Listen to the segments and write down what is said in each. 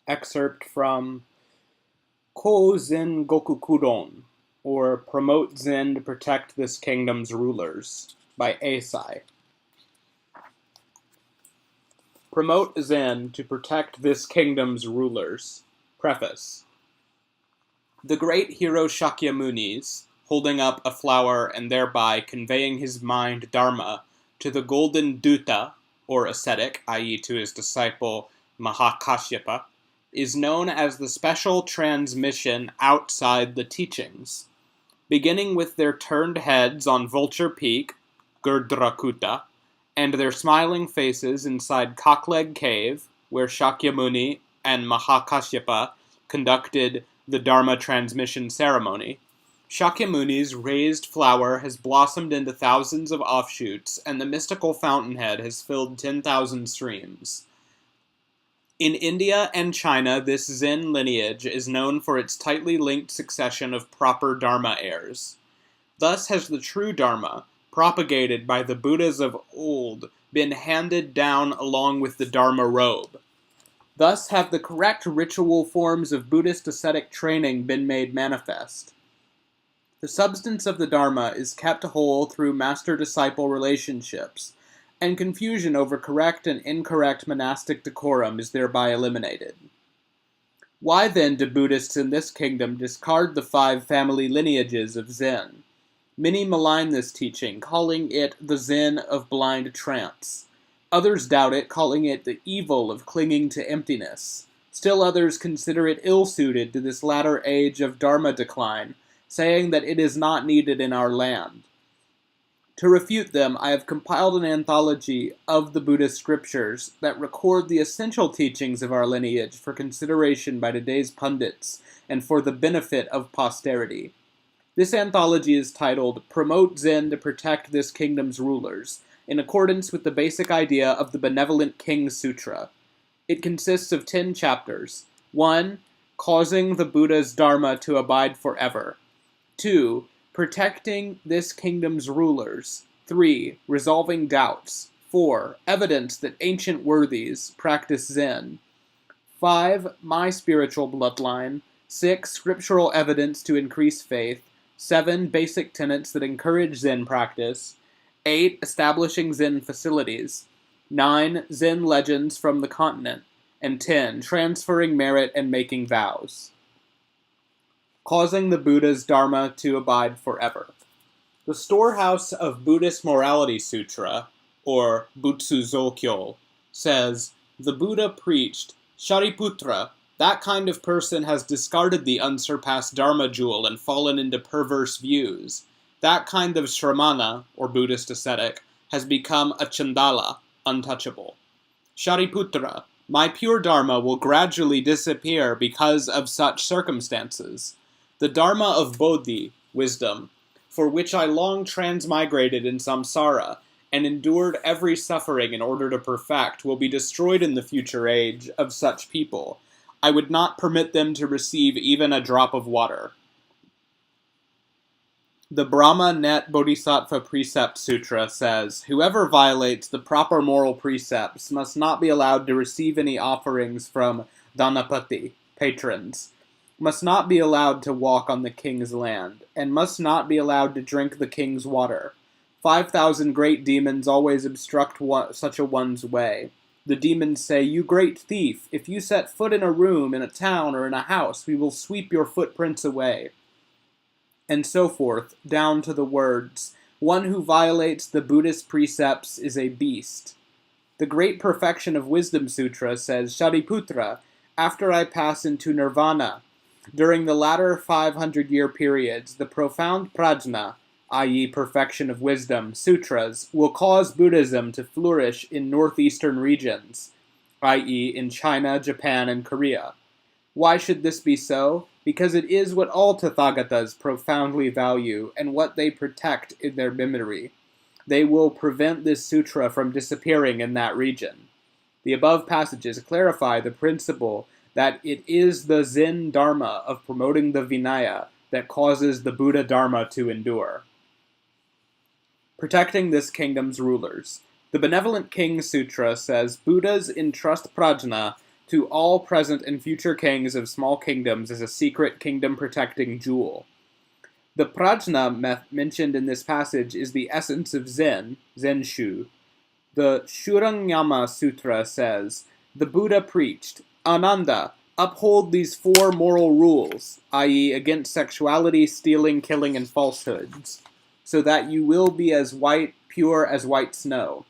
Excerpt from Ko Zen Gokukudon, or Promote Zen to Protect This Kingdom's Rulers, by Eisai. Promote Zen to Protect This Kingdom's Rulers. Preface. The great hero Shakyamuni's, holding up a flower and thereby conveying his mind Dharma to the golden Dutta, or ascetic, i.e. to his disciple Mahakashyapa, is known as the special transmission outside the teachings. Beginning with their turned heads on Vulture Peak, Gurdrakuta, and their smiling faces inside Cockleg Cave, where Shakyamuni and Mahakashyapa conducted the Dharma transmission ceremony, Shakyamuni's raised flower has blossomed into thousands of offshoots, and the mystical fountainhead has filled 10,000 streams. In India and China, this Zen lineage is known for its tightly linked succession of proper Dharma heirs. Thus has the true Dharma, propagated by the Buddhas of old, been handed down along with the Dharma robe. Thus have the correct ritual forms of Buddhist ascetic training been made manifest. The substance of the Dharma is kept whole through master-disciple relationships, and confusion over correct and incorrect monastic decorum is thereby eliminated. Why then do Buddhists in this kingdom discard the 5 family lineages of Zen? Many malign this teaching, calling it the Zen of blind trance. Others doubt it, calling it the evil of clinging to emptiness. Still others consider it ill-suited to this latter age of Dharma decline, saying that it is not needed in our land. To refute them, I have compiled an anthology of the Buddhist scriptures that record the essential teachings of our lineage for consideration by today's pundits and for the benefit of posterity. This anthology is titled Promote Zen to Protect This Kingdom's Rulers, in accordance with the basic idea of the Benevolent King Sutra. It consists of 10 chapters. 1. Causing the Buddha's Dharma to abide forever. 2. Protecting this kingdom's rulers. 3. Resolving doubts. 4. Evidence that ancient worthies practice Zen. 5. My spiritual bloodline. 6. Scriptural evidence to increase faith. 7. Basic tenets that encourage Zen practice. 8. Establishing Zen facilities. 9. Zen legends from the continent. And 10. Transferring merit and making vows. Causing the Buddha's Dharma to abide forever. The storehouse of Buddhist Morality Sutra, or Butsu-zokyo, says, the Buddha preached, Shariputra, that kind of person has discarded the unsurpassed Dharma jewel and fallen into perverse views. That kind of Shramana, or Buddhist ascetic, has become a Chandala, untouchable. Shariputra, my pure Dharma will gradually disappear because of such circumstances. The Dharma of Bodhi, wisdom, for which I long transmigrated in samsara, and endured every suffering in order to perfect, will be destroyed in the future age of such people. I would not permit them to receive even a drop of water. The Brahma Net Bodhisattva Precept Sutra says, whoever violates the proper moral precepts must not be allowed to receive any offerings from Dhanapati, patrons, must not be allowed to walk on the king's land, and must not be allowed to drink the king's water. 5,000 great demons always obstruct such a one's way. The demons say, you great thief, if you set foot in a room, in a town, or in a house, we will sweep your footprints away. And so forth, down to the words, one who violates the Buddhist precepts is a beast. The Great Perfection of Wisdom Sutra says, Shariputra, after I pass into nirvana, during the latter 500-year periods, the profound prajna, i.e. perfection of wisdom, sutras, will cause Buddhism to flourish in northeastern regions, i.e. in China, Japan, and Korea. Why should this be so? Because it is what all Tathagatas profoundly value and what they protect in their memory. They will prevent this sutra from disappearing in that region. The above passages clarify the principle that it is the Zen Dharma of promoting the Vinaya that causes the Buddha Dharma to endure. Protecting this kingdom's rulers. The Benevolent King Sutra says, Buddhas entrust prajna to all present and future kings of small kingdoms as a secret kingdom-protecting jewel. The prajna mentioned in this passage is the essence of Zen, Zenshu. The Shuranyama Sutra says, the Buddha preached, Ananda, uphold these 4 moral rules, i.e. against sexuality, stealing, killing, and falsehoods, so that you will be as pure as white snow.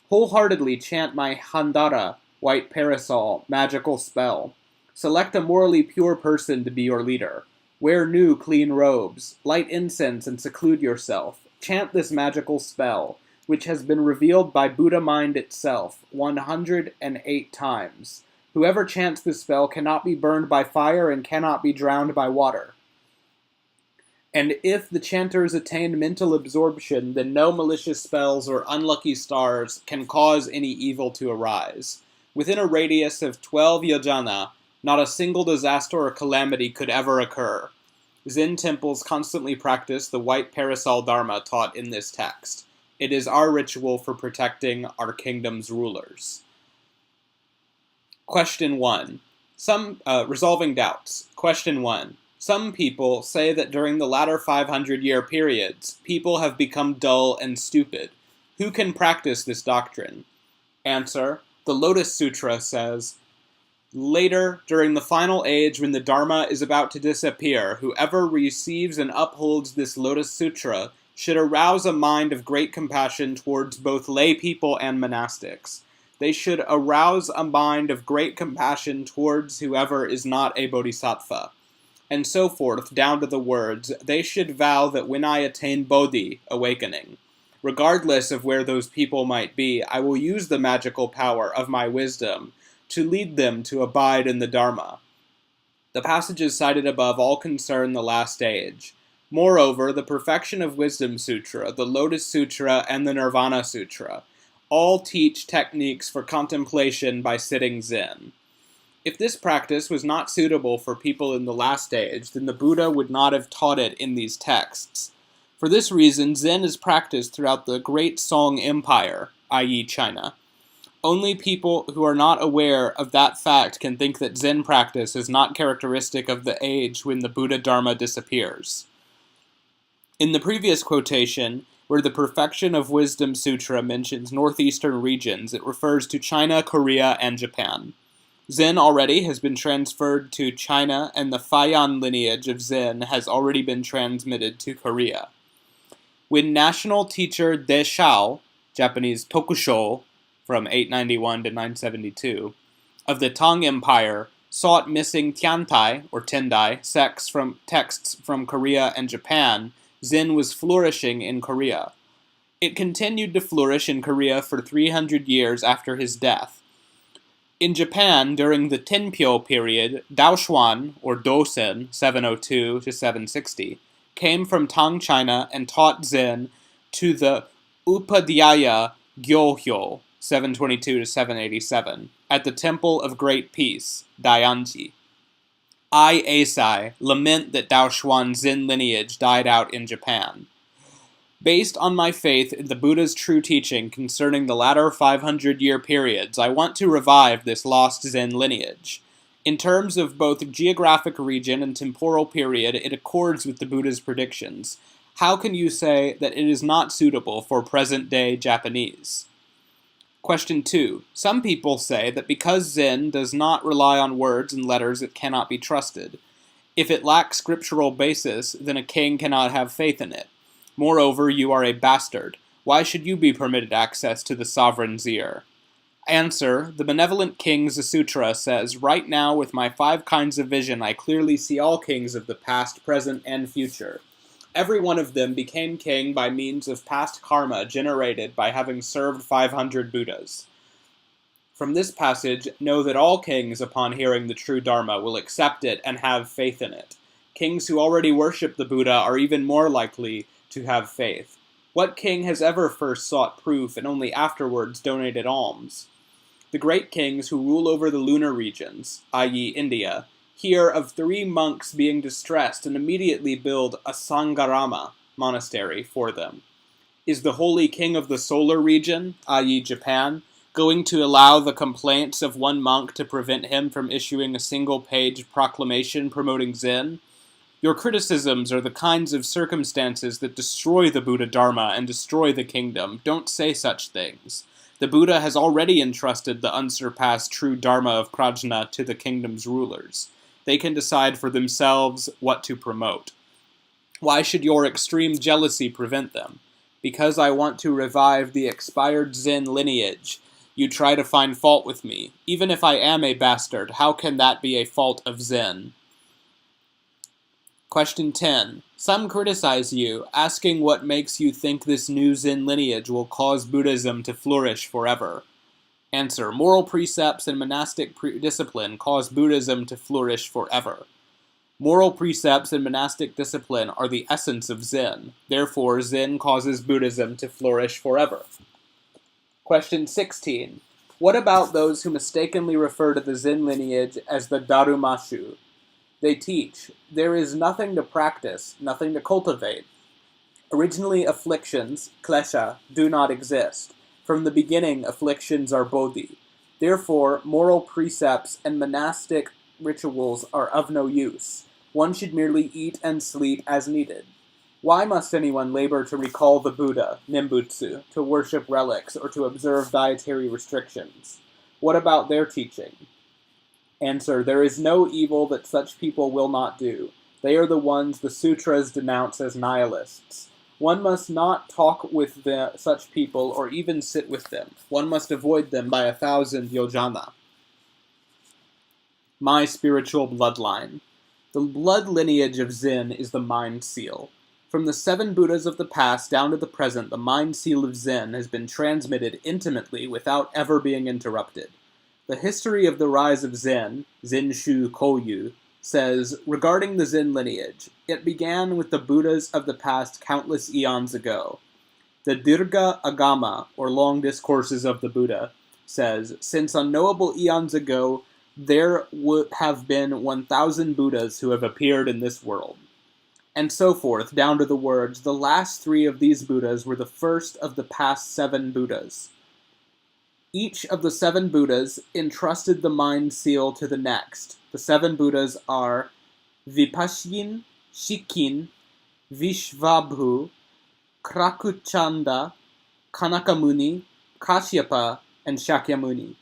Wholeheartedly chant my Handara, white parasol, magical spell. Select a morally pure person to be your leader. Wear new, clean robes. Light incense and seclude yourself. Chant this magical spell, which has been revealed by Buddha mind itself 108 times. Whoever chants this spell cannot be burned by fire and cannot be drowned by water. And if the chanters attain mental absorption, then no malicious spells or unlucky stars can cause any evil to arise. Within a radius of 12 yojana, not a single disaster or calamity could ever occur. Zen temples constantly practice the white parasol dharma taught in this text. It is our ritual for protecting our kingdom's rulers. Question 1. Resolving doubts. Question 1. Some people say that during the latter 500-year periods, people have become dull and stupid. Who can practice this doctrine? Answer. The Lotus Sutra says, later, during the final age when the Dharma is about to disappear, whoever receives and upholds this Lotus Sutra should arouse a mind of great compassion towards both lay people and monastics. They should arouse a mind of great compassion towards whoever is not a bodhisattva. And so forth, down to the words, they should vow that when I attain Bodhi, awakening, regardless of where those people might be, I will use the magical power of my wisdom to lead them to abide in the Dharma. The passages cited above all concern the last age. Moreover, the Perfection of Wisdom Sutra, the Lotus Sutra, and the Nirvana Sutra all teach techniques for contemplation by sitting Zen. If this practice was not suitable for people in the last age, then the Buddha would not have taught it in these texts. For this reason, Zen is practiced throughout the Great Song Empire, i.e. China. Only people who are not aware of that fact can think that Zen practice is not characteristic of the age when the Buddha Dharma disappears. In the previous quotation, where the Perfection of Wisdom Sutra mentions northeastern regions, it refers to China, Korea, and Japan. Zen already has been transferred to China, and the Faiyan lineage of Zen has already been transmitted to Korea. When national teacher De Shao, Japanese Tokusho, from 891 to 972, of the Tang Empire, sought missing Tiantai, or Tendai, texts from Korea and Japan, Zen was flourishing in Korea. It continued to flourish in Korea for 300 years after his death. In Japan, during the Tenpyo period, Daoshuan, or Dosen, 702 to 760, came from Tang China and taught Zen to the Upadhyaya Gyohyo, 722 to 787, at the Temple of Great Peace, Dayanji. I, Eisai, lament that Daoshuan Zen lineage died out in Japan. Based on my faith in the Buddha's true teaching concerning the latter 500-year periods, I want to revive this lost Zen lineage. In terms of both geographic region and temporal period, it accords with the Buddha's predictions. How can you say that it is not suitable for present-day Japanese? Question 2. Some people say that because Zen does not rely on words and letters, it cannot be trusted. If it lacks scriptural basis, then a king cannot have faith in it. Moreover, you are a bastard. Why should you be permitted access to the sovereign's ear? Answer. The Benevolent Kings Sutra says, right now with my 5 kinds of vision I clearly see all kings of the past, present, and future. Every one of them became king by means of past karma generated by having served 500 Buddhas. From this passage, know that all kings, upon hearing the true Dharma, will accept it and have faith in it. Kings who already worship the Buddha are even more likely to have faith. What king has ever first sought proof and only afterwards donated alms? The great kings who rule over the lunar regions, i.e. India, hear of 3 monks being distressed and immediately build a Sangharama monastery for them. Is the holy king of the solar region, i.e. Japan, Going to allow the complaints of one monk to prevent him from issuing a single-page proclamation promoting Zen? Your criticisms are the kinds of circumstances that destroy the Buddha Dharma and destroy the kingdom. Don't say such things. The Buddha has already entrusted the unsurpassed true Dharma of Prajna to the kingdom's rulers. They can decide for themselves what to promote. Why should your extreme jealousy prevent them? Because I want to revive the expired Zen lineage, you try to find fault with me. Even if I am a bastard, how can that be a fault of Zen? Question 10. Some criticize you, asking what makes you think this new Zen lineage will cause Buddhism to flourish forever. Answer. Moral precepts and monastic discipline cause Buddhism to flourish forever. Moral precepts and monastic discipline are the essence of Zen. Therefore, Zen causes Buddhism to flourish forever. Question 16. What about those who mistakenly refer to the Zen lineage as the Darumashu? They teach, there is nothing to practice, nothing to cultivate. Originally, afflictions, klesha, do not exist. From the beginning, afflictions are bodhi. Therefore, moral precepts and monastic rituals are of no use. One should merely eat and sleep as needed. Why must anyone labor to recall the Buddha, Nimbutsu, to worship relics, or to observe dietary restrictions? What about their teaching? Answer. There is no evil that such people will not do. They are the ones the sutras denounce as nihilists. One must not talk with such people or even sit with them. One must avoid them by 1,000 yojana. My spiritual bloodline. The blood lineage of Zen is the mind seal. From the 7 Buddhas of the past down to the present, the mind seal of Zen has been transmitted intimately without ever being interrupted. The history of the rise of Zen, Zenshu Koyu, says, regarding the Zen lineage, it began with the Buddhas of the past countless eons ago. The Dirgha Agama, or Long Discourses of the Buddha, says, since unknowable eons ago, there have been 1,000 Buddhas who have appeared in this world. And so forth, down to the words, the last 3 of these Buddhas were the first of the past 7 Buddhas. Each of the 7 Buddhas entrusted the mind seal to the next. The 7 Buddhas are Vipashyin, Shikin, Vishvabhu, Krakuchanda, Kanakamuni, Kashyapa, and Shakyamuni.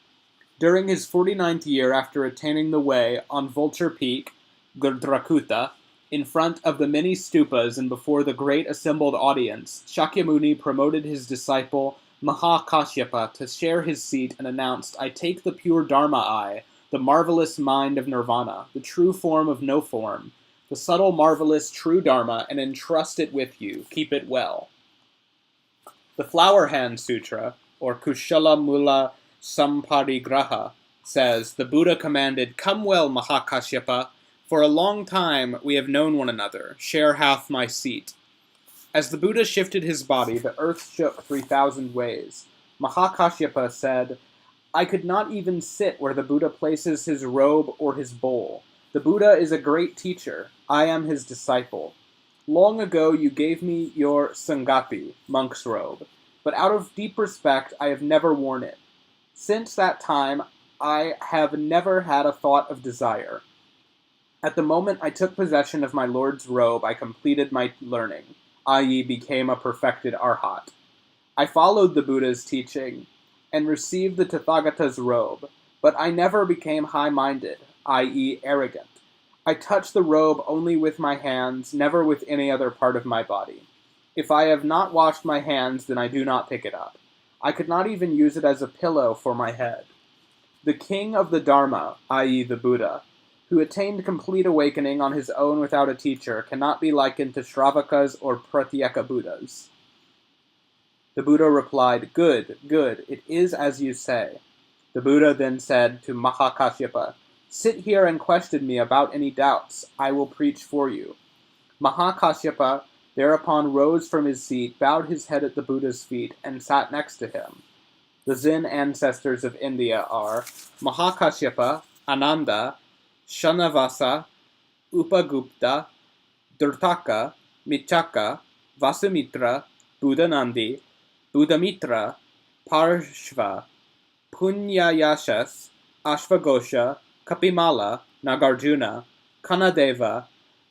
During his 49th year after attaining the way on Vulture Peak, Gurdrakuta, in front of the many stupas and before the great assembled audience, Shakyamuni promoted his disciple Mahakashyapa to share his seat and announced, I take the pure Dharma I, the marvelous mind of Nirvana, the true form of no form, the subtle, marvelous, true Dharma, and entrust it with you. Keep it well. The Flower Hand Sutra, or Kushala Mula Samparigraha, says, the Buddha commanded, come well, Mahakashyapa. For a long time we have known one another. Share half my seat. As the Buddha shifted his body, the earth shook 3,000 ways. Mahakashyapa said, I could not even sit where the Buddha places his robe or his bowl. The Buddha is a great teacher. I am his disciple. Long ago you gave me your sangati, monk's robe, but out of deep respect I have never worn it. Since that time I have never had a thought of desire. At the moment I took possession of my Lord's robe, I completed my learning, i.e. became a perfected arhat. I followed the Buddha's teaching and received the Tathagata's robe, but I never became high-minded, i.e. arrogant. I touched the robe only with my hands, never with any other part of my body. If I have not washed my hands, then I do not pick it up. I could not even use it as a pillow for my head. The king of the Dharma, i.e. the Buddha, who attained complete awakening on his own without a teacher, cannot be likened to Shravakas or Pratyeka Buddhas. The Buddha replied, good, good, it is as you say. The Buddha then said to Mahakashyapa, sit here and question me about any doubts. I will preach for you. Mahakashyapa thereupon rose from his seat, bowed his head at the Buddha's feet, and sat next to him. The Zen ancestors of India are Mahakashyapa, Ananda, Shanavasa, Upagupta, Durtaka, Michaka, Vasumitra, Buddhanandi, Buddhamitra, Parshva, Punyayashas, Ashvagosha, Kapimala, Nagarjuna, Kanadeva,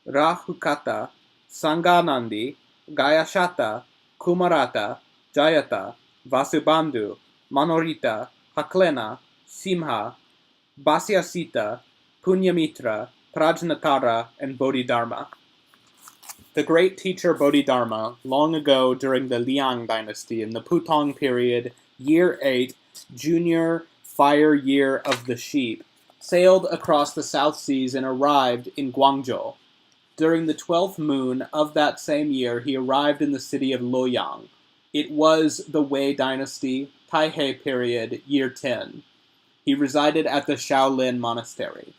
Rahukata, Sanganandi, Gayashata, Kumarata, Jayata, Vasubandhu, Manorita, Haklena, Simha, Basyasita, Punyamitra, Prajnatara, and Bodhidharma. The great teacher Bodhidharma, long ago during the Liang dynasty in the Putong period, year 8, junior fire year of the sheep, sailed across the South Seas and arrived in Guangzhou. During the 12th moon of that same year, he arrived in the city of Luoyang. It was the Wei dynasty, Taihei period, year 10. He resided at the Shaolin monastery.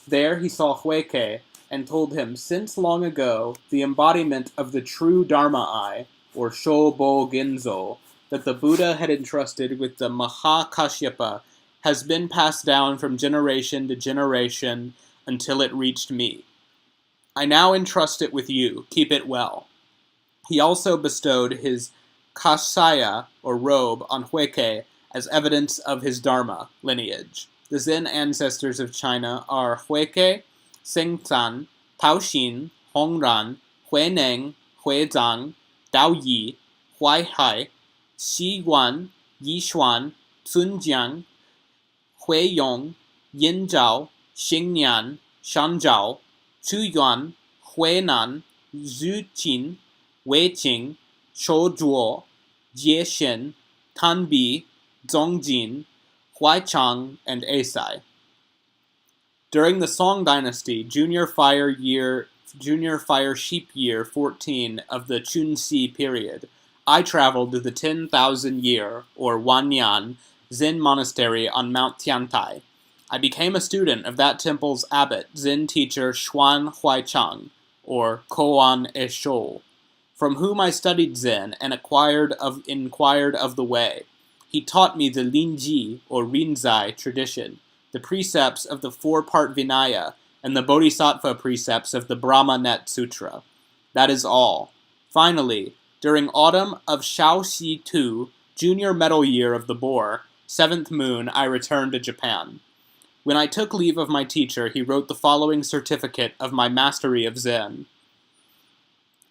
There he saw Huike and told him, since long ago, the embodiment of the true Dharma-I, or Shobo Ginzo, that the Buddha had entrusted with the Mahakashyapa has been passed down from generation to generation until it reached me. I now entrust it with you. Keep it well. He also bestowed his kashaya, or robe, on Huike as evidence of his Dharma lineage. The Zen ancestors of China are Huike, Sengzan, Taoxin, Hongran, Huineng, Huizang, Daoyi, Huaihai, Xiguan, Yishuan, Cunjiang, Huiyong, Yinzhao, Xingnian, Shanzhao, Zuyuan, Huinan, Zuqin, Weiqing, Shouzuo, Jieshen, Tanbi, Zongjin, Huaichang, and Eisai. During the Song dynasty, junior fire sheep year 14 of the Chunxi period, I traveled to the 10,000 year, or Wanyan, Zen monastery on Mount Tiantai. I became a student of that temple's abbot, Zen teacher Xuan Huaichang, or Koan Eshou, from whom I studied Zen and inquired of the way. He taught me the Linji, or Rinzai, tradition, the precepts of the four-part Vinaya, and the Bodhisattva precepts of the Brahma Net Sutra. That is all. Finally, during autumn of Shaoxi II, junior metal year of the boar, 7th moon, I returned to Japan. When I took leave of my teacher, he wrote the following certificate of my mastery of Zen.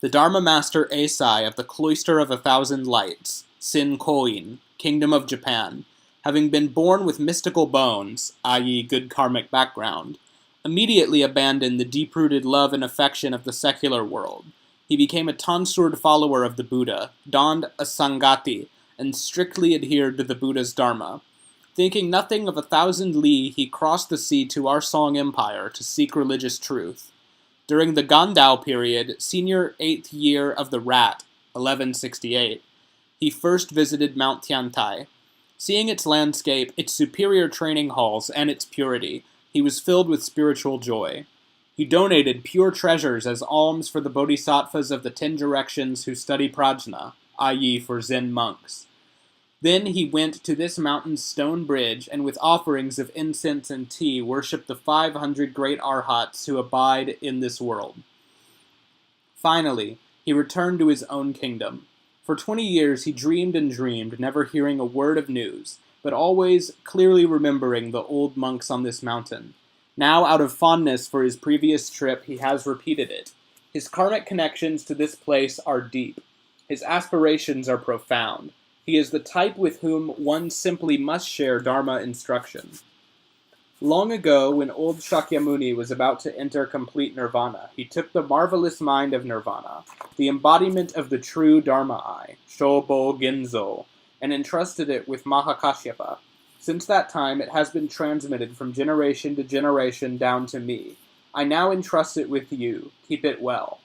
The Dharma Master Eisai of the Cloister of 1,000 Lights, Sin Koin, Kingdom of Japan, having been born with mystical bones, i.e. good karmic background, immediately abandoned the deep-rooted love and affection of the secular world. He became a tonsured follower of the Buddha, donned a sangati, and strictly adhered to the Buddha's Dharma. Thinking nothing of 1,000 li, he crossed the sea to our Song Empire to seek religious truth. During the Gandao period, senior 8th year of the Rat, 1168, he first visited Mount Tiantai. Seeing its landscape, its superior training halls, and its purity, he was filled with spiritual joy. He donated pure treasures as alms for the bodhisattvas of the 10 directions who study prajna, i.e. for Zen monks. Then he went to this mountain's stone bridge, and with offerings of incense and tea worshipped the 500 great arhats who abide in this world. Finally, he returned to his own kingdom. For 20 years he dreamed and dreamed, never hearing a word of news, but always clearly remembering the old monks on this mountain. Now, out of fondness for his previous trip, he has repeated it. His karmic connections to this place are deep. His aspirations are profound. He is the type with whom one simply must share Dharma instruction. Long ago, when old Shakyamuni was about to enter complete nirvana, he took the marvelous mind of nirvana, the embodiment of the true Dharma-I, Shobo Ginzo, and entrusted it with Mahakashyapa. Since that time, it has been transmitted from generation to generation down to me. I now entrust it with you. Keep it well.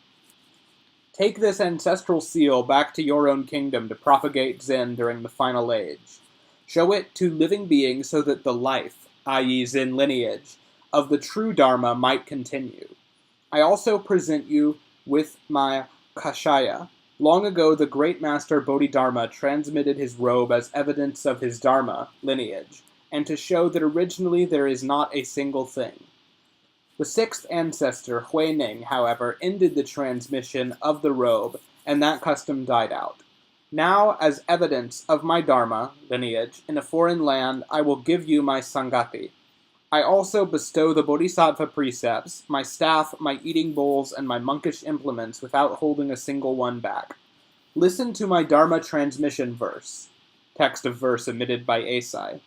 Take this ancestral seal back to your own kingdom to propagate Zen during the final age. Show it to living beings so that the life, i.e. Zen lineage, of the true Dharma might continue. I also present you with my kashaya. Long ago, the great master Bodhidharma transmitted his robe as evidence of his Dharma lineage, and to show that originally there is not a single thing. The 6th ancestor, Huineng, however, ended the transmission of the robe, and that custom died out. Now, as evidence of my dharma, lineage, in a foreign land, I will give you my sangati. I also bestow the bodhisattva precepts, my staff, my eating bowls, and my monkish implements without holding a single one back. Listen to my dharma transmission verse. Text of verse omitted by Eisai.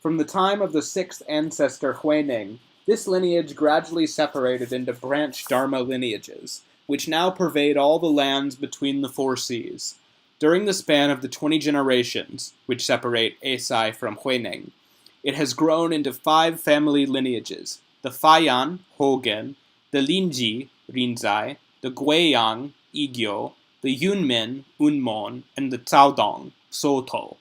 From the time of the sixth ancestor Huineng, this lineage gradually separated into branch dharma lineages, which now pervade all the lands between the four seas. During the span of the 20 generations, which separate Eisai from Huineng, it has grown into 5 family lineages: the Faiyan, Hogen, the Linji, Rinzai, the Guiyang, Igyo, the Yunmin, Unmon, and the Caodong, Soto.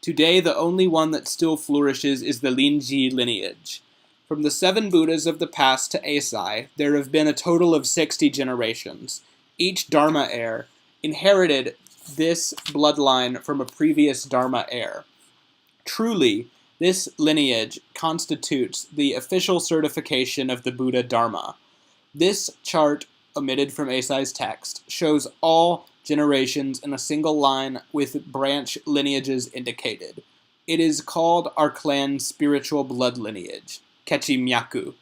Today, the only one that still flourishes is the Linji lineage. From the 7 Buddhas of the past to Eisai, there have been a total of 60 generations. Each Dharma heir inherited this bloodline from a previous Dharma heir. Truly, this lineage constitutes the official certification of the Buddha Dharma. This chart, omitted from Eisai's text, shows all generations in a single line with branch lineages indicated. It is called our clan's spiritual blood lineage, Kechi Myaku.